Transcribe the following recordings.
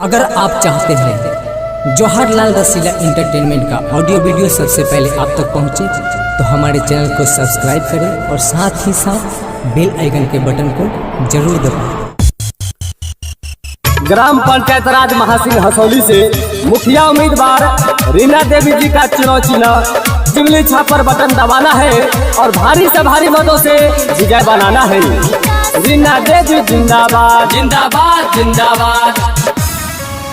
अगर आप चाहते हैं जवाहरलाल रसीला एंटरटेनमेंट का ऑडियो वीडियो सबसे पहले आप तक पहुंचे तो हमारे चैनल को सब्सक्राइब करें और साथ ही साथ बेल आइकन के बटन को जरूर दबाएं। ग्राम पंचायत राज महासिंह हसौली से मुखिया उम्मीदवार रीना देवी जी का चुनाव चिन्ह चिमली छापर बटन दबाना है और भारी से भारी मतों से विजय बनाना है। रीना देवी जिंदाबाद जिंदाबाद जिंदाबाद।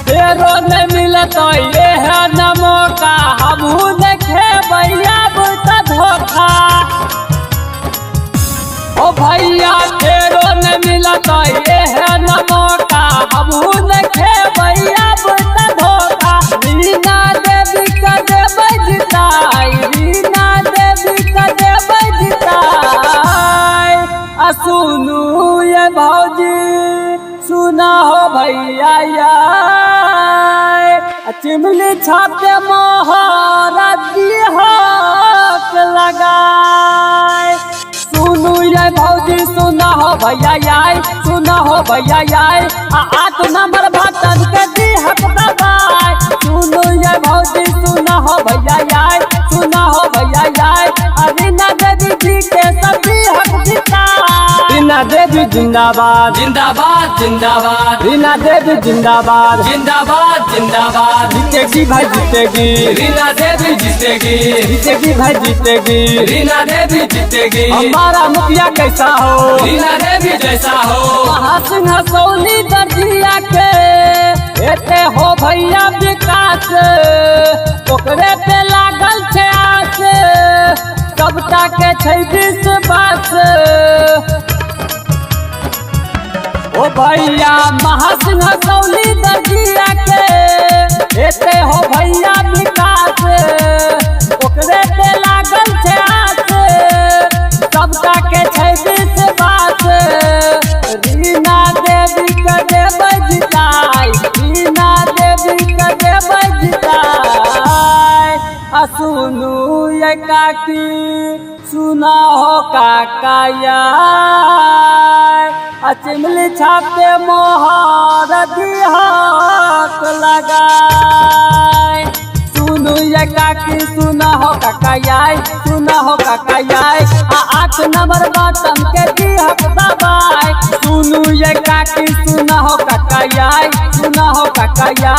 तेरो नहीं मिले तो ये है न मौका, हमहू देखे भैया बुता धोखा। ओ भैया तेरो नहीं मिला तो ये है न मौका, हमहू देखे भैया बुता धोखा। रीना देवी का देव जिताई, रीना देवी का देव जिताई। सुनू ये भौजी सुना हो भैया चिमली छापे मोहर लगाए। सुनू ये भौजी सुना हो भैया सुना हो भैया 8 नंबर बटन के दी हक दबाए। सुनू ये भौजी सुना हो भैया सुना हो भैया रीना देवी जी के सभी हक जिताए। रीना देवी जिंदाबाद जिंदाबाद जिंदाबाद। रीना देवी जिंदाबाद जिंदाबाद जिंदाबाद। जीतेगी भाई जीतेगी, रीना देवी जीतेगी, जीतेगी भाई जीतेगी, रीना देवी जीतेगी। हमारा मुखिया कैसा हो, रीना देवी जैसा हो। महासिंह हसौली दर्जिया के एते हो भैया विकास, ओकरे पे लागल छे आस, सबटा के छै विश्वास। ओ भैया महासिंह हसौली दर्जिया के एते हो भैया विकास, ओकरे पे लागल छे आस, सबटा के छै विश्वास। रीना देवी के देव जिताई, रीना देवी के देव जिताई। सुनू ये काकी सुना हो काकाया चिमली छापे मोहर दिहक लगाए। सुनू ये काकी सुना हो काकाया सुना हो काकाया 8 नंबर बटन के दिहक दबाए। सुनू ये काकी सुना हो काकाया सुना हो काकाया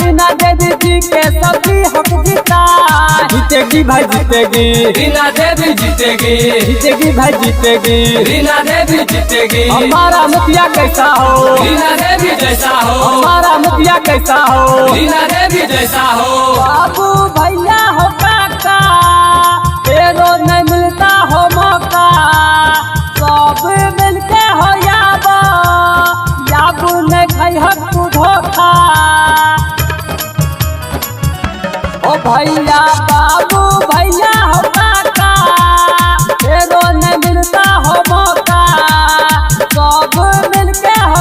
रीना देवी जी के सभी हक जिताए। जीतेगी भाई जीतेगी, रीना देवी जीतेगी, जीतेगी भाई जीतेगी, रीना देवी जीतेगी। हमारा मुखिया कैसा हो, रीना देवी जैसा हो। हमारा मुखिया कैसा हो, रीना देवी जैसा हो। बाबू भैया हो काका तेरो नहीं मिलता हो मौका, सब मिलके हो याबू नहीं खाई हक धोखा। ओ भैया बाबू भैया हो काका तेरो नहीं मिलता हो मौका, सब मिलके हो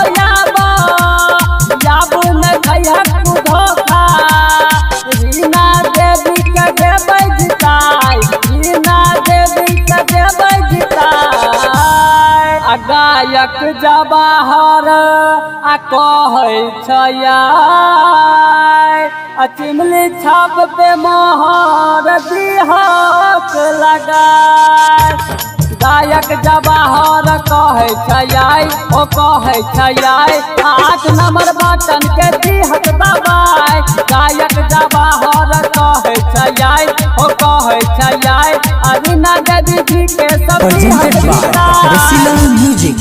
याबू नहीं खाई हक धोखा। रीना देवी के देव जिताई, रीना देवी के देव जिताई। गायक जवाहर कहै छया चिमली छाप पे मोहर दिहक लगाए। गायक जवाहर कहै छया ओ कहै छया 8 नंबर बटन के दिहक दबाए। गायक जवाहर कहै छया ओ कहै छया रीना देवी जी के सब प्रेजेंटेड बाय रसीला म्यूजिक।